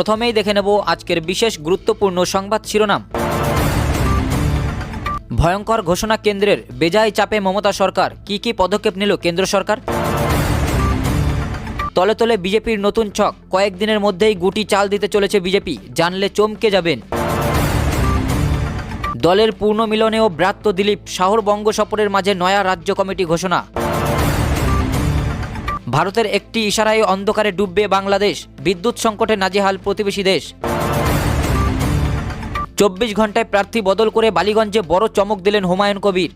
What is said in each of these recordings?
প্রথমেই দেখে নেব আজকের বিশেষ গুরুত্বপূর্ণ সংবাদ শিরোনাম। ভয়ঙ্কর ঘোষণা কেন্দ্রের, বেজায় চাপে মমতা সরকার, কি পদক্ষেপ নিল কেন্দ্র সরকার? তলে তলে বিজেপির নতুন ছক, কয়েকদিনের মধ্যেই গুটি চাল দিতে চলেছে বিজেপি, জানলে চমকে যাবেন। দলের পূর্ণ মিলনেও ব্রাত্য দিলীপ, শাহর বঙ্গ সফরের মাঝে নয়া রাজ্য কমিটি ঘোষণা। ভারতের একটি ইশারায় অন্ধকারে ডুববে বাংলাদেশ, বিদ্যুৎ সংকটে নাজেহাল প্রতিবেশী দেশ। 24 ঘন্টায় প্রার্থী বদল করে বালিগঞ্জে বড় চমক দিলেন হুমায়ুন কবির।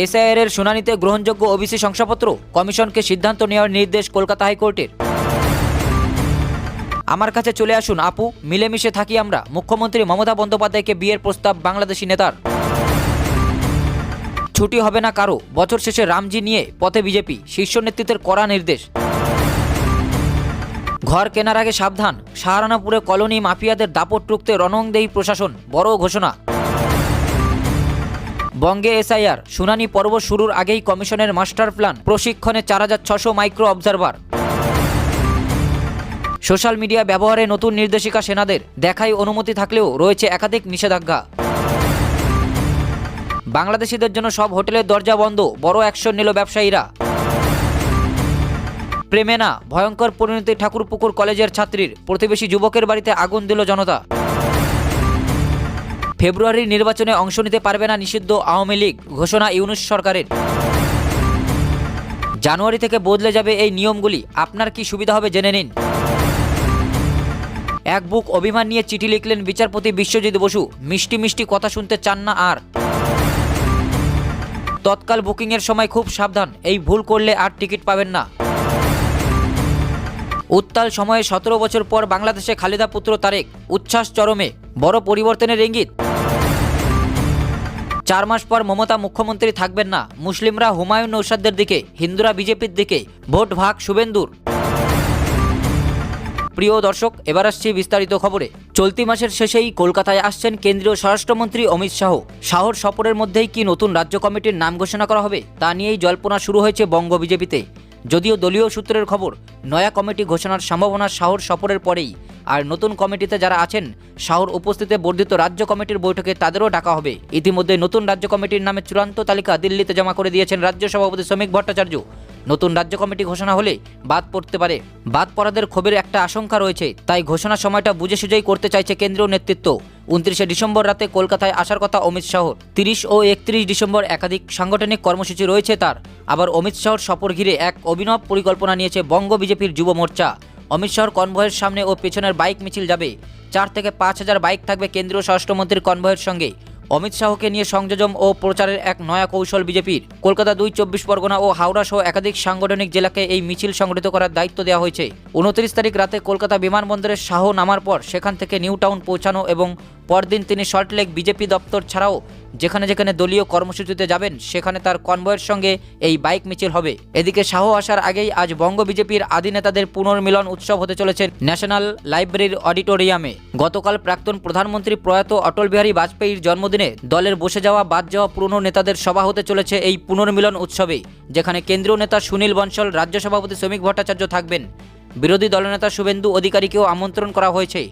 এসআইআর এর শুনানিতে গ্রহণযোগ্য ওবিসি শংসাপত্র, কমিশনকে সিদ্ধান্ত নেওয়ার নির্দেশ কলকাতা হাইকোর্টের। আমার কাছে চলে আসুন আপু, মিলেমিশে থাকি আমরা, মুখ্যমন্ত্রী মমতা বন্দ্যোপাধ্যায়কে বিয়ের প্রস্তাব বাংলাদেশি নেতার। ছুটি হবে না কারো, বছর শেষে রামজি নিয়ে পথে বিজেপি, শীর্ষ নেতৃত্বের কড়া নির্দেশ। ঘর কেনার আগে সাবধান, সাহারানপুরে কলোনি মাফিয়াদের দাপট রুখতে রণংদেহী প্রশাসন, বড় ঘোষণা। বঙ্গে এসআইআর শুনানি পর্ব শুরুর আগেই কমিশনের মাস্টার প্ল্যান, প্রশিক্ষণে 4600 মাইক্রো অবজারভার। সোশ্যাল মিডিয়া ব্যবহারে নতুন নির্দেশিকা সেনাদের, দেখাই অনুমতি থাকলেও রয়েছে একাধিক নিষেধাজ্ঞা। বাংলাদেশিদের জন্য সব হোটেলের দরজা বন্ধ, বড় অ্যাকশন নিল ব্যবসায়ীরা। প্রেমে না, ভয়ঙ্কর পরিণতি ঠাকুরপুকুর কলেজের ছাত্রীর, প্রতিবেশী যুবকের বাড়িতে আগুন দিল জনতা। ফেব্রুয়ারির নির্বাচনে অংশ নিতে পারবে না নিষিদ্ধ আওয়ামী লীগ, ঘোষণা ইউনূস সরকারের। জানুয়ারি থেকে বদলে যাবে এই নিয়মগুলি, আপনার কি সুবিধা হবে জেনে নিন। এক বুক অভিমান নিয়ে চিঠি লিখলেন বিচারপতি বিশ্বজিৎ বসু, মিষ্টি মিষ্টি কথা শুনতে চান না আর। তৎকাল বুকিংয়ের সময় খুব সাবধান, এই ভুল করলে আর টিকিট পাবেন না। উত্তাল সময়ে 17 বছর পর বাংলাদেশে খালেদা পুত্র তারেক, উচ্ছ্বাস চরমে, বড় পরিবর্তনের ইঙ্গিত। 4 মাস পর মমতা মুখ্যমন্ত্রী থাকবেন না, মুসলিমরা হুমায়ুন নৌসাদদের দিকে, হিন্দুরা বিজেপির দিকে, ভোট ভাগ শুভেন্দুর। প্রিয় দর্শক, এবার আসছি বিস্তারিত খবরে। চলতি মাসের শেষেই কলকাতায় আসছেন কেন্দ্রীয় স্বরাষ্ট্রমন্ত্রী অমিত শাহ। শাহর সফরের মধ্যেই কি নতুন রাজ্য কমিটির নাম ঘোষণা করা হবে, তা নিয়েই জল্পনা শুরু হয়েছে বঙ্গ বিজেপিতে। যদিও দলীয় সূত্রের খবর, নয়া কমিটি ঘোষণার সম্ভাবনা শাহর সফরের পরেই। আর নতুন কমিটিতে যারা আছেন, শাহর উপস্থিতিতে বর্ধিত রাজ্য কমিটির বৈঠকে তাদেরও ডাকা হবে। ইতিমধ্যে নতুন রাজ্য কমিটির নামে চূড়ান্ত তালিকা দিল্লিতে জমা করে দিয়েছেন রাজ্য সভাপতি শ্রমিক ভট্টাচার্য। নতুন রাজ্য কমিটি ঘোষণা হলে বাদ পড়তে পারে, বাদ পড়াদের ক্ষোভের একটা আশঙ্কা রয়েছে, তাই ঘোষণার সময়টা বুঝে সুঝেই করতে চাইছে কেন্দ্রীয় নেতৃত্ব। 29শে ডিসেম্বর রাতে কলকাতায় আসার কথা অমিত শাহর। 30 ও 31 ডিসেম্বর একাধিক সাংগঠনিক কর্মসূচি রয়েছে তার। আবার অমিত শাহর সফর ঘিরে এক অভিনব পরিকল্পনা নিয়েছে বঙ্গ বিজেপির যুব মোর্চা। অমিত শাহর কনভয়ের সামনে ও পেছনের বাইক মিছিল যাবে। 4 থেকে 5 হাজার বাইক থাকবে কেন্দ্রীয় স্বরাষ্ট্রমন্ত্রীর কনভয়ের সঙ্গে। অমিত শাহকে নিয়ে সংযোজন ও প্রচারের এক নয়া কৌশল বিজেপির। কলকাতা 2, 24 পরগনা ও হাওড়া সহ একাধিক সাংগঠনিক জেলাকে এই মিছিল সংগঠিত করার দায়িত্ব দেওয়া হয়েছে। 29 তারিখ রাতে কলকাতা বিমানবন্দরে শাহ নামার পর সেখান থেকে নিউ টাউন পৌঁছানো এবং পরদিন তিনি সল্টলেক বিজেপি দপ্তর ছাড়াও যেখানে যেখানে দলীয় কর্মসূচিতে যাবেন সেখানে তার কনভয়ের সঙ্গে এই বাইক মিছিল হবে। এদিকে শাহ আসার আগেই আজ বঙ্গ বিজেপির আদি নেতাদের পুনর্মিলন উৎসব হতে চলেছে ন্যাশনাল লাইব্রেরির অডিটোরিয়ামে। গতকাল প্রাক্তন প্রধানমন্ত্রী প্রয়াত অটল বিহারী বাজপেয়ীর জন্মদিনে দলের বসে যাওয়া বাদ যাওয়া পুরনো নেতাদের সভা হতে চলেছে এই পুনর্মিলন উৎসবে, যেখানে কেন্দ্রীয় নেতা সুনীল বনশল, রাজ্য সভাপতি শ্রমিক ভট্টাচার্য থাকবেন। বিরোধী দলনেতা শুভেন্দু অধিকারীকেও আমন্ত্রণ করা হয়েছে।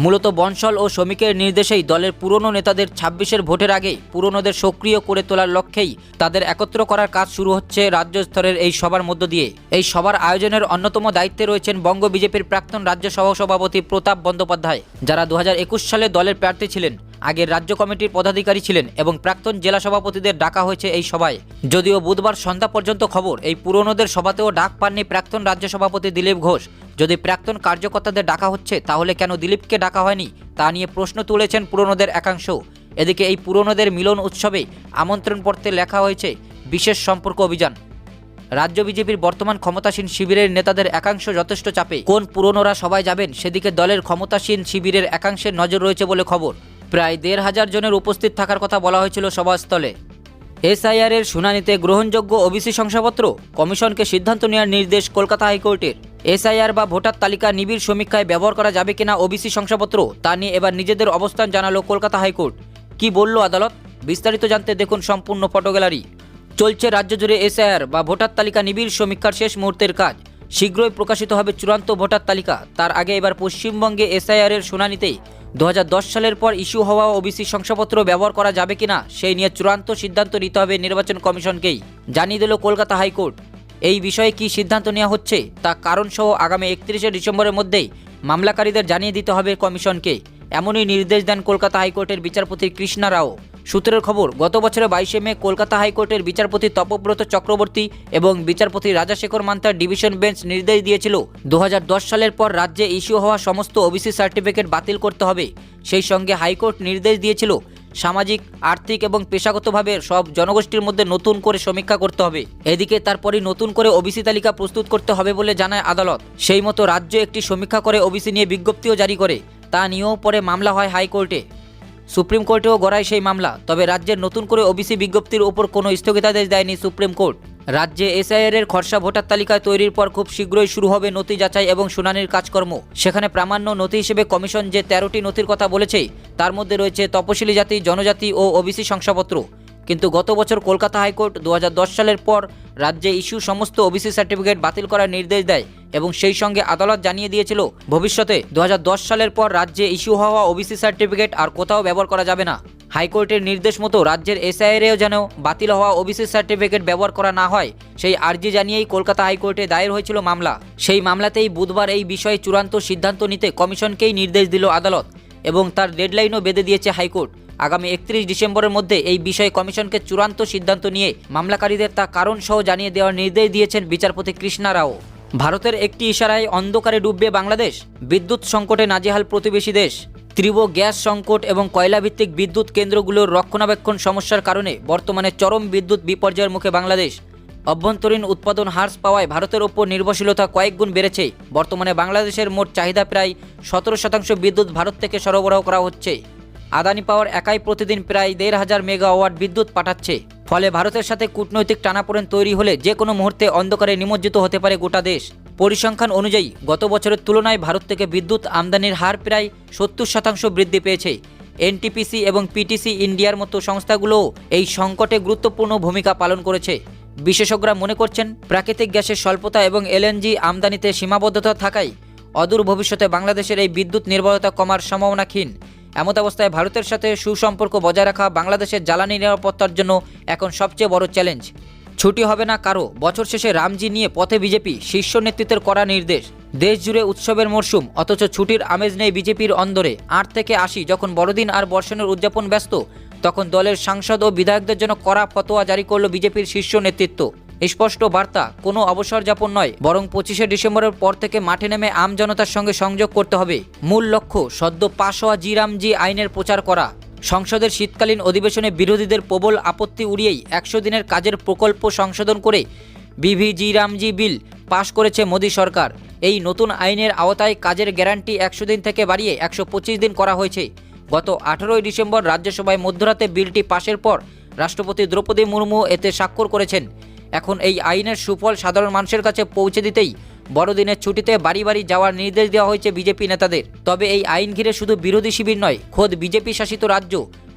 মূলত বনশল ও শ্রমিকের নির্দেশেই দলের পুরনো নেতাদের 26-এর ভোটের আগে পুরনোদের সক্রিয় করে তোলার লক্ষ্যেই তাদের একত্র করার কাজ শুরু হচ্ছে রাজ্য স্তরের এই সভার মধ্য দিয়ে। এই সভার আয়োজনের অন্যতম দায়িত্বে রয়েছেন বঙ্গ বিজেপির প্রাক্তন রাজ্য সহসভাপতি প্রতাপ বন্দ্যোপাধ্যায়, যারা 2021 সালে দলের প্রার্থী ছিলেন, আগের রাজ্য কমিটির পদাধিকারী ছিলেন এবং প্রাক্তন জেলা সভাপতিদের ডাকা হয়েছে এই সভায়। যদিও বুধবার সন্ধ্যা পর্যন্ত খবর, এই পুরনোদের সভাতেও ডাক পাননি প্রাক্তন রাজ্য সভাপতি দিলীপ ঘোষ। যদি প্রাক্তন কার্যকর্তাদের ডাকা হচ্ছে, তাহলে কেন দিলীপকে ডাকা হয়নি, তা নিয়ে প্রশ্ন তুলেছেন পুরনোদের একাংশ। এদিকে এই পুরনোদের মিলন উৎসবে আমন্ত্রণপত্রে লেখা হয়েছে বিশেষ সম্পর্ক অভিযান। রাজ্য বিজেপির বর্তমান ক্ষমতাসীন শিবিরের নেতাদের একাংশ যথেষ্ট চাপে। কোন পুরনোরা সবাই যাবেন সেদিকে দলের ক্ষমতাসীন শিবিরের একাংশের নজর রয়েছে বলে খবর। প্রায় 1,500 জনের উপস্থিত থাকার কথা বলা হয়েছিল সভাস্থলে। এসআইআর এর শুনানিতে গ্রহণযোগ্য ওবিসি শংসাপত্র, কমিশনকে সিদ্ধান্ত নেওয়ার নির্দেশ কলকাতা হাইকোর্টের। এসআইআর বা ভোটার তালিকা নিবিড় সমীক্ষায় ব্যবহার করা যাবে কিনা ওবিসি শংসাপত্র, তা নিয়ে এবার নিজেদের অবস্থান জানালো কলকাতা হাইকোর্ট। কি বলল আদালত, বিস্তারিত জানতে দেখুন সম্পূর্ণ ফটো গ্যালারি। চলছে রাজ্য জুড়ে এসআইআর বা ভোটার তালিকা নিবিড় সমীক্ষার শেষ মুহূর্তের কাজ। শীঘ্রই প্রকাশিত হবে চূড়ান্ত ভোটার তালিকা। তার আগে এবার পশ্চিমবঙ্গে এসআইআর এর শুনানিতে 2010 সালের পর ইস্যু হওয়া ওবিসি শংসাপত্র ব্যবহার করা যাবে কিনা সেই নিয়ে চূড়ান্ত সিদ্ধান্ত নিতে হবে নির্বাচন কমিশনকেই, জানিয়ে দিল কলকাতা হাইকোর্ট। এই বিষয়ে কী সিদ্ধান্ত নেওয়া হচ্ছে তা কারণসহ আগামী 31শে ডিসেম্বরের মধ্যেই মামলাকারীদের জানিয়ে দিতে হবে কমিশনকে, এমনই নির্দেশ দেন কলকাতা হাইকোর্টের বিচারপতি কৃষ্ণা রাও। সূত্রের খবর, গত বছরের 22শে মে কলকাতা হাইকোর্টের বিচারপতি তপব্রত চক্রবর্তী এবং বিচারপতি রাজাশেখর মান্তার ডিভিশন বেঞ্চ নির্দেশ দিয়েছিল 2010 সালের পর রাজ্যে ইস্যু হওয়া সমস্ত ওবিসি সার্টিফিকেট বাতিল করতে হবে। সেই সঙ্গে হাইকোর্ট নির্দেশ দিয়েছিল সামাজিক, আর্থিক এবং পেশাগতভাবে সব জনগোষ্ঠীর মধ্যে নতুন করে সমীক্ষা করতে হবে। এদিকে তারপরই নতুন করে ওবিসি তালিকা প্রস্তুত করতে হবে বলে জানায় আদালত। সেই মতো রাজ্য একটি সমীক্ষা করে ওবিসি নিয়ে বিজ্ঞপ্তিও জারি করে, তা নিয়েও পরে মামলা হয় হাইকোর্টে। সুপ্রিম কোর্টেও গড়ায় সেই মামলা। তবে রাজ্যের নতুন করে ওবিসি বিজ্ঞপ্তির উপর কোনো স্থগিতাদেশ দেয়নি সুপ্রিম কোর্ট। রাজ্যে এসআইআর এর খসড়া ভোটার তালিকা তৈরির পর খুব শীঘ্রই শুরু হবে নথি যাচাই এবং শুনানির কাজকর্ম। সেখানে প্রামাণ্য নথি হিসেবে কমিশন যে 13টি নথির কথা বলেছে তার মধ্যে রয়েছে তপশিলি জাতি, জনজাতি ও ওবিসি শংসাপত্র। কিন্তু গত বছর কলকাতা হাইকোর্ট 2010 সালের পর রাজ্যে ইস্যু সমস্ত ওবিসি সার্টিফিকেট বাতিল করার নির্দেশ দেয় এবং সেই সঙ্গে আদালত জানিয়ে দিয়েছিল ভবিষ্যতে 2010 সালের পর রাজ্যে ইস্যু হওয়া ওবিসি সার্টিফিকেট আর কোথাও ব্যবহার করা যাবে না। হাইকোর্টের নির্দেশ মতো রাজ্যের এসআইআরেও যেন বাতিল হওয়া ওবিসি সার্টিফিকেট ব্যবহার করা না হয় সেই আর্জি জানিয়েই কলকাতা হাইকোর্টে দায়ের হয়েছিল মামলা। সেই মামলাতেই বুধবার এই বিষয়ে চূড়ান্ত সিদ্ধান্ত নিতে কমিশনকেই নির্দেশ দিল আদালত এবং তার ডেডলাইনও বেঁধে দিয়েছে হাইকোর্ট। আগামী 31 ডিসেম্বরের মধ্যে এই বিষয়ে কমিশনকে চূড়ান্ত সিদ্ধান্ত নিয়ে মামলাকারীদের তা কারণ সহ জানিয়ে দেওয়ার নির্দেশ দিয়েছেন বিচারপতি কৃষ্ণা রাও। ভারতের একটি ইশারায় অন্ধকারে ডুববে বাংলাদেশ, বিদ্যুৎ সংকটে নাজেহাল প্রতিবেশী দেশ। তীব্র গ্যাস সংকট এবং কয়লাভিত্তিক বিদ্যুৎ কেন্দ্রগুলোর রক্ষণাবেক্ষণ সমস্যার কারণে বর্তমানে চরম বিদ্যুৎ বিপর্যয়ের মুখে বাংলাদেশ। অভ্যন্তরীণ উৎপাদন হ্রাস পাওয়ায় ভারতের ওপর নির্ভরশীলতা কয়েক গুণ বেড়েছে। বর্তমানে বাংলাদেশের মোট চাহিদা প্রায় 17% বিদ্যুৎ ভারত থেকে সরবরাহ করা হচ্ছে। আদানি পাওয়ার একাই প্রতিদিন প্রায় 1500 মেগাওয়াট বিদ্যুৎ পাঠাচ্ছে। ফলে ভারতের সাথে কূটনৈতিক টানাপোড়েন তৈরি হলে যে কোনো মুহূর্তে অন্ধকারে নিমজ্জিত হতে পারে গোটা দেশ। পরিসংখ্যান অনুযায়ী গত বছরের তুলনায় ভারত থেকে বিদ্যুৎ আমদানির হার প্রায় 70% বৃদ্ধি পেয়েছে। এনটিপিসি এবং পিটিসি ইন্ডিয়ার মতো সংস্থাগুলোও এই সংকটে গুরুত্বপূর্ণ ভূমিকা পালন করেছে। বিশেষজ্ঞরা মনে করছেন প্রাকৃতিক গ্যাসের স্বল্পতা এবং এলএনজি আমদানিতে সীমাবদ্ধতা থাকায় অদূর ভবিষ্যতে বাংলাদেশের এই বিদ্যুৎ নির্ভরতা কমার সম্ভাবনা ক্ষীণ। এমত অবস্থায় ভারতের সাথে সুসম্পর্ক বজায় রাখা বাংলাদেশের জ্বালানি নিরাপত্তার জন্য এখন সবচেয়ে বড় চ্যালেঞ্জ। ছুটি হবে না কারো, বছর শেষে রামজি নিয়ে পথে বিজেপি, শীর্ষ নেতৃত্বের কড়া নির্দেশ। দেশ জুড়ে উৎসবের মরশুম, অথচ ছুটির আমেজ নেই বিজেপির অন্দরে। 8 থেকে 80 যখন বড়দিন আর বর্ষণের উদযাপন ব্যস্ত, তখন দলের সাংসদ ও বিধায়কদের জন্য কড়া ফতোয়া জারি করল বিজেপির শীর্ষ নেতৃত্ব। স্পষ্ট বার্তা, কোনো অবসর যাপন নয়, বরং 25শে ডিসেম্বরের পর থেকে মাঠে নেমে আম জনতার সঙ্গে সংযোগ করতে হবে। মূল লক্ষ্য সদ্য পাশ হওয়া জি আইনের প্রচার করা। সংসদের শীতকালীন অধিবেশনে বিরোধীদের প্রবল আপত্তি উড়িয়েই 100 দিনের কাজের প্রকল্প সংশোধন করে জি বিল পাশ করেছে মোদী সরকার। এই নতুন আইনের আওতায় কাজের গ্যারান্টি 100 দিন থেকে বাড়িয়ে 125 দিন করা হয়েছে। গত 18 ডিসেম্বর রাজ্যসভায় মধ্যরাতে বিলটি পাশের পর রাষ্ট্রপতি দ্রৌপদী মুর্মু এতে স্বাক্ষর করেছেন। এখন এই আইনের সুফল সাধারণ মানুষের কাছে পৌঁছে দিতেই বড়দিনের ছুটিতে বাড়ি বাড়ি যাওয়ার নির্দেশ দেওয়া হয়েছে বিজেপি নেতাদের। তবে এই আইন ঘিরে শুধু বিরোধী শিবির নয়, খোদ বিজেপি শাসিত রাজ্য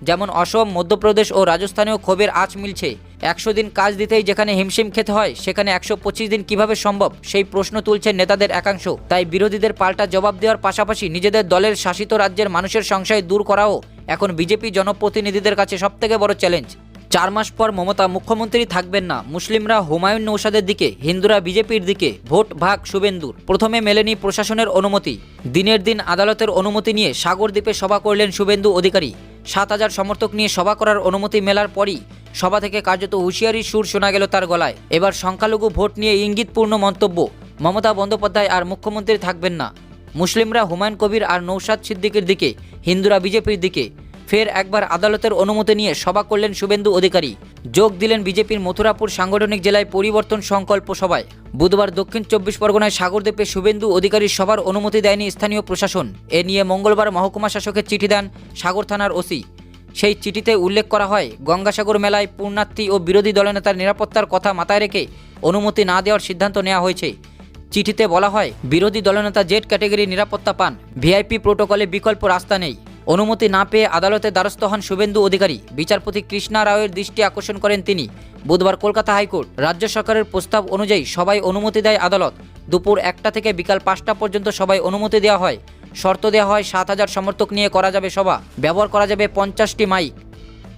যেমন অসম, মধ্যপ্রদেশ ও রাজস্থানেও ক্ষোভের আঁচ মিলছে। 100 দিন কাজ দিতেই যেখানে হিমশিম খেতে হয়, সেখানে 125 দিন কিভাবে সম্ভব সেই প্রশ্ন তুলছেন নেতাদের একাংশ। তাই বিরোধীদের পাল্টা জবাব দেওয়ার পাশাপাশি নিজেদের দলের শাসিত রাজ্যের মানুষের সংশয় দূর করাও এখন বিজেপি জনপ্রতিনিধিদের কাছে সবথেকে বড় চ্যালেঞ্জ। 4 মাস পর মমতা মুখ্যমন্ত্রী থাকবেন না। মুসলিমরা হুমায়ুন নৌসাদের দিকে, হিন্দুরা বিজেপির দিকে, ভোট ভাগ শুভেন্দুর। প্রথমে মেলেনি প্রশাসনের অনুমতি, দিনের দিন আদালতের অনুমতি নিয়ে সাগরদ্বীপে সভা করলেন শুভেন্দু অধিকারী। 7000 সমর্থক নিয়ে সভা করার অনুমতি মেলার পরই সভা থেকে কার্যত হুঁশিয়ারির সুর শোনা গেল তার গলায়। এবার সংখ্যালঘু ভোট নিয়ে ইঙ্গিতপূর্ণ মন্তব্য, মমতা বন্দ্যোপাধ্যায় আর মুখ্যমন্ত্রী থাকবেন না। মুসলিমরা হুমায়ুন কবির আর নৌসাদ সিদ্দিকের দিকে, হিন্দুরা বিজেপির দিকে। ফের একবার আদালতের অনুমতি নিয়ে সভা করলেন শুভেন্দু অধিকারী। যোগ দিলেন বিজেপির মথুরাপুর সাংগঠনিক জেলায় পরিবর্তন সংকল্প সভায়। বুধবার দক্ষিণ 24 পরগনায় সাগরদ্বীপে শুভেন্দু অধিকারীর সভার অনুমতি দেয়নি স্থানীয় প্রশাসন। এ নিয়ে মঙ্গলবার মহকুমা শাসকের চিঠি দেন সাগর থানার ওসি। সেই চিঠিতে উল্লেখ করা হয়, গঙ্গাসাগর মেলায় পুণ্যার্থী ও বিরোধী দলনেতার নিরাপত্তার কথা মাথায় রেখে অনুমতি না দেওয়ার সিদ্ধান্ত নেওয়া হয়েছে। চিঠিতে বলা হয়, বিরোধী দলনেতা জেড ক্যাটেগরির নিরাপত্তা পান, ভিআইপি প্রোটোকলে বিকল্প রাস্তা নেই। অনুমতি না পেয়ে আদালতে দ্বারস্থ হন শুভেন্দু অধিকারী। বিচারপতি কৃষ্ণা রাওয়ের দৃষ্টি আকর্ষণ করেন তিনি। বুধবার কলকাতা হাইকোর্ট রাজ্য সরকারের প্রস্তাব অনুযায়ী সবাই অনুমতি দেয় আদালত। দুপুর 1টা থেকে বিকাল 5টা পর্যন্ত সভায় অনুমতি দেওয়া হয়। শর্ত দেওয়া হয় 7,000 সমর্থক নিয়ে করা যাবে সভা, ব্যবহার করা যাবে 50টি মাইক।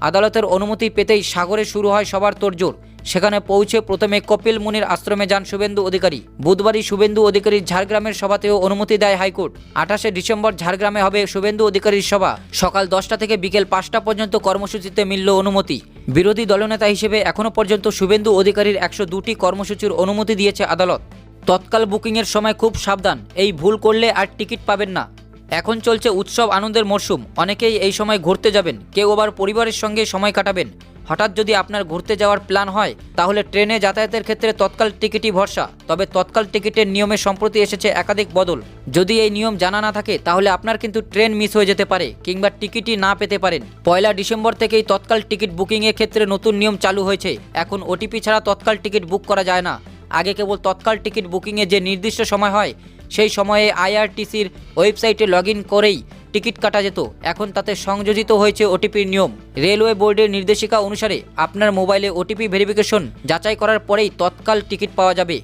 আদালতের অনুমতি পেতেই সাগরে শুরু হয় সবার তোড়জোড়। সেখানে পৌঁছে প্রথমে কপিল মুনির আশ্রমে যান শুভেন্দু অধিকারী। বুধবারই শুভেন্দু অধিকারীর ঝাড়গ্রামের সভাতেও অনুমতি দেয় হাইকোর্ট। 28শে ডিসেম্বর ঝাড়গ্রামে হবে শুভেন্দু অধিকারীর সভা। সকাল 10টা থেকে বিকেল 5টা পর্যন্ত কর্মসূচিতে মিলল অনুমতি। বিরোধী দলনেতা হিসেবে এখনও পর্যন্ত শুভেন্দু অধিকারীর 102টি কর্মসূচির অনুমতি দিয়েছে আদালত। তৎকাল বুকিংয়ের সময় খুব সাবধান, এই ভুল করলে আর টিকিট পাবেন না। এখন চলছে উৎসব আনন্দের মরশুম, অনেকেই এই সময় ঘুরতে যাবেন, কেউ আবার পরিবারের সঙ্গে সময় কাটাবেন। হঠাৎ যদি আপনার ঘুরতে যাওয়ার প্ল্যান হয় তাহলে ট্রেনে যাতায়াতের ক্ষেত্রে তৎকাল টিকিটই ভরসা। তবে তৎকাল টিকিটের নিয়মে সম্প্রতি এসেছে একাধিক বদল। যদি এই নিয়ম জানা না থাকে তাহলে আপনার কিন্তু ট্রেন মিস হয়ে যেতে পারে কিংবা টিকিটই না পেতে পারেন। 1 ডিসেম্বর থেকেই তৎকাল টিকিট বুকিংয়ের ক্ষেত্রে নতুন নিয়ম চালু হয়েছে। এখন ওটিপি ছাড়া তৎকাল টিকিট বুক করা যায় না। আগে কেবল তৎকাল টিকিট বুকিংয়ে যে নির্দিষ্ট সময় হয় সেই সময়ে আইআরটিসির ওয়েবসাইটে লগ ইন করেই টিকিট কাটা যেত। এখন তাতে সংযোজিত হয়েছে ওটিপির নিয়ম। রেলওয়ে বোর্ডের নির্দেশিকা অনুসারে আপনার মোবাইলে ওটিপি ভেরিফিকেশন যাচাই করার পরেই তৎকাল টিকিট পাওয়া যাবে।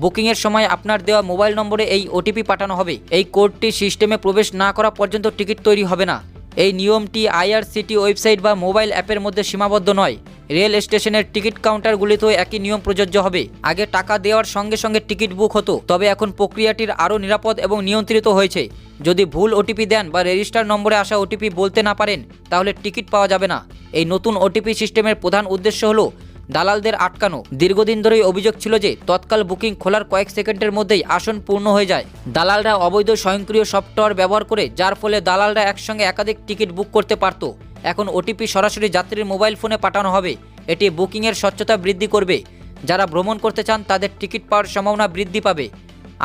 বুকিংয়ের সময় আপনার দেওয়া মোবাইল নম্বরে এই ওটিপি পাঠানো হবে। এই কোডটি সিস্টেমে প্রবেশ না করা পর্যন্ত টিকিট তৈরি হবে না। এই নিয়মটি আইআরসিটি ওয়েবসাইট বা মোবাইল অ্যাপের মধ্যে সীমাবদ্ধ নয়। রেল স্টেশনের টিকিট কাউন্টারগুলিতেও একই নিয়ম প্রযোজ্য হবে। আগে টাকা দেওয়ার সঙ্গে সঙ্গে টিকিট বুক হতো, তবে এখন প্রক্রিয়াটির আরও নিরাপদ এবং নিয়ন্ত্রিত হয়েছে। যদি ভুল ওটিপি দেন বা রেজিস্টার নম্বরে আসা ওটিপি বলতে না পারেন তাহলে টিকিট পাওয়া যাবে না। এই নতুন ওটিপি সিস্টেমের প্রধান উদ্দেশ্য হলো দালালদের আটকানো। দীর্ঘদিন ধরেই অভিযোগ ছিল যে তৎকাল বুকিং খোলার কয়েক সেকেন্ডের মধ্যেই আসন পূর্ণ হয়ে যায়। দালালরা অবৈধ স্বয়ংক্রিয় সফটওয়্যার ব্যবহার করে, যার ফলে দালালরা একসঙ্গে একাধিক টিকিট বুক করতে পারত। এখন ওটিপি সরাসরি যাত্রীর মোবাইল ফোনে পাঠানো হবে। এটি বুকিংয়ের স্বচ্ছতা বৃদ্ধি করবে। যারা ভ্রমণ করতে চান তাদের টিকিট পাওয়ার সম্ভাবনা বৃদ্ধি পাবে।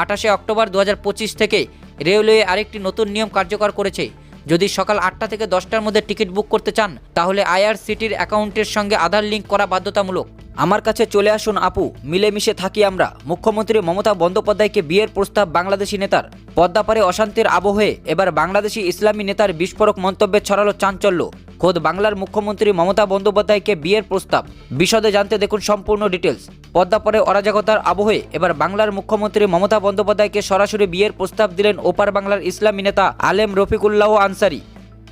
28শে অক্টোবর 2025 থেকে রেলওয়ে আরেকটি নতুন নিয়ম কার্যকর করেছে। যদি সকাল 8টা থেকে 10টার মধ্যে টিকিট বুক করতে চান তাহলে আইআরসিটির অ্যাকাউন্টের সঙ্গে আধার লিঙ্ক করা বাধ্যতামূলক। আমার কাছে চলে আসুন আপু, মিলেমিশে থাকি আমরা। মুখ্যমন্ত্রী মমতা বন্দ্যোপাধ্যায়কে বিয়ের প্রস্তাব বাংলাদেশি নেতার। পদ্মাপাড়ে অশান্তির আবহে এবার বাংলাদেশি ইসলামী নেতার বিস্ফোরক মন্তব্যে ছড়ালো চাঞ্চল্য। খোদ বাংলার মুখ্যমন্ত্রী মমতা বন্দ্যোপাধ্যায়কে বিয়ের প্রস্তাব। বিশদে জানতে দেখুন সম্পূর্ণ ডিটেলস। পদ্মাপাড়ে অরাজকতার আবহে এবার বাংলার মুখ্যমন্ত্রী মমতা বন্দ্যোপাধ্যায়কে সরাসরি বিয়ের প্রস্তাব দিলেন ওপার বাংলার ইসলামী নেতা আলেম রফিকুল্লাহ আনসারি।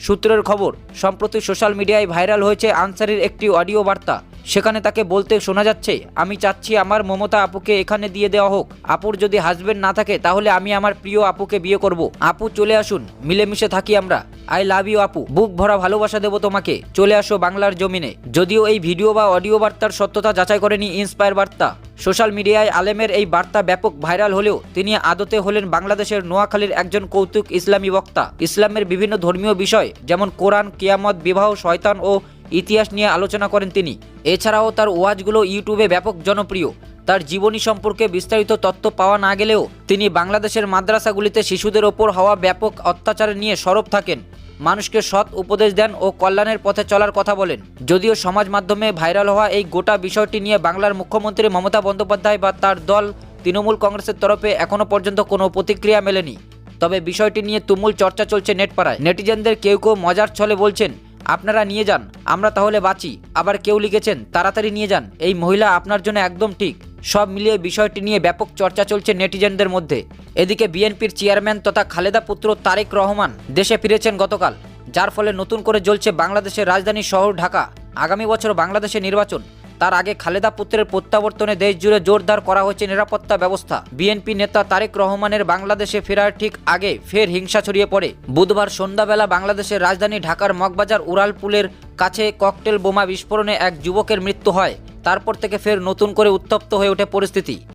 সূত্রের খবর, সম্প্রতি সোশ্যাল মিডিয়ায় ভাইরাল হয়েছে আনসারির একটি অডিও বার্তা। সেখানে তাকে বলতে শোনা যাচ্ছে, আমি চাচ্ছি আমার মমতা আপুকে এখানে দিয়ে দেওয়া হোক। আপুর যদি হাজবেন্ড না থাকে তাহলে আমি আমার প্রিয় আপুকে বিয়ে করব। আপু চলে আসুন, মিলেমিশে থাকি আমরা। আই লাভ ইউ আপু, বুক ভরা ভালোবাসা দেবো তোমাকে, চলে আসো বাংলার জমিনে। যদিও এই ভিডিও বা অডিও বার্তার সত্যতা যাচাই করেনি ইন্সপায়ার বার্তা। সোশ্যাল মিডিয়ায় আলেমের এই বার্তা ব্যাপক ভাইরাল হলেও তিনি আদতে হলেন বাংলাদেশের নোয়াখালীর একজন কৌতুক ইসলামী বক্তা। ইসলামের বিভিন্ন ধর্মীয় বিষয় যেমন কোরআন, কিয়ামত, বিবাহ, শয়তান ও ইতিহাস নিয়ে আলোচনা করেন তিনি। এছাড়াও তার ওয়াজগুলো ইউটিউবে ব্যাপক জনপ্রিয়। তার জীবনী সম্পর্কে বিস্তারিত তথ্য পাওয়া না গেলেও তিনি বাংলাদেশের মাদ্রাসাগুলিতে শিশুদের ওপর হওয়া ব্যাপক অত্যাচার নিয়ে সরব থাকেন, মানুষকে সৎ উপদেশ দেন ও কল্যাণের পথে চলার কথা বলেন। যদিও সমাজ মাধ্যমে ভাইরাল হওয়া এই গোটা বিষয়টি নিয়ে বাংলার মুখ্যমন্ত্রী মমতা বন্দ্যোপাধ্যায় বা তার দল তৃণমূল কংগ্রেসের তরফে এখনও পর্যন্ত কোনো প্রতিক্রিয়া মেলেনি। তবে বিষয়টি নিয়ে তুমুল চর্চা চলছে নেটপাড়ায়। নেটিজেনদের কেউ কেউ মজার ছলে বলছেন, আপনারা নিয়ে যান, আমরা তাহলে বাঁচি। আবার কেউ লিখেছেন, তাড়াতাড়ি নিয়ে যান, এই মহিলা আপনার জন্য একদম ঠিক। সব মিলিয়ে বিষয়টি নিয়ে ব্যাপক চর্চা চলছে নেটিজেনদের মধ্যে। এদিকে বিএনপির চেয়ারম্যান তথা খালেদা পুত্র তারেক রহমান দেশে ফিরেছেন গতকাল, যার ফলে নতুন করে জ্বলছে বাংলাদেশের রাজধানী শহর ঢাকা। আগামী বছর বাংলাদেশে নির্বাচন, তার আগে খালেদা পুত্রের প্রত্যাবর্তনে দেশ জুড়ে জোরদার করা হয়েছে নিরাপত্তা ব্যবস্থা। বিএনপি নেতা তারেক রহমানের বাংলাদেশে ফেরার ঠিক আগে ফের হিংসা ছড়িয়ে পড়ে। বুধবার সন্ধ্যাবেলা বাংলাদেশের রাজধানী ঢাকার মগবাজার উড়ালপুলের কাছে ককটেল বোমা বিস্ফোরণে এক যুবকের মৃত্যু হয়। তারপর থেকে ফের নতুন করে উত্তপ্ত হয়ে ওঠে পরিস্থিতি।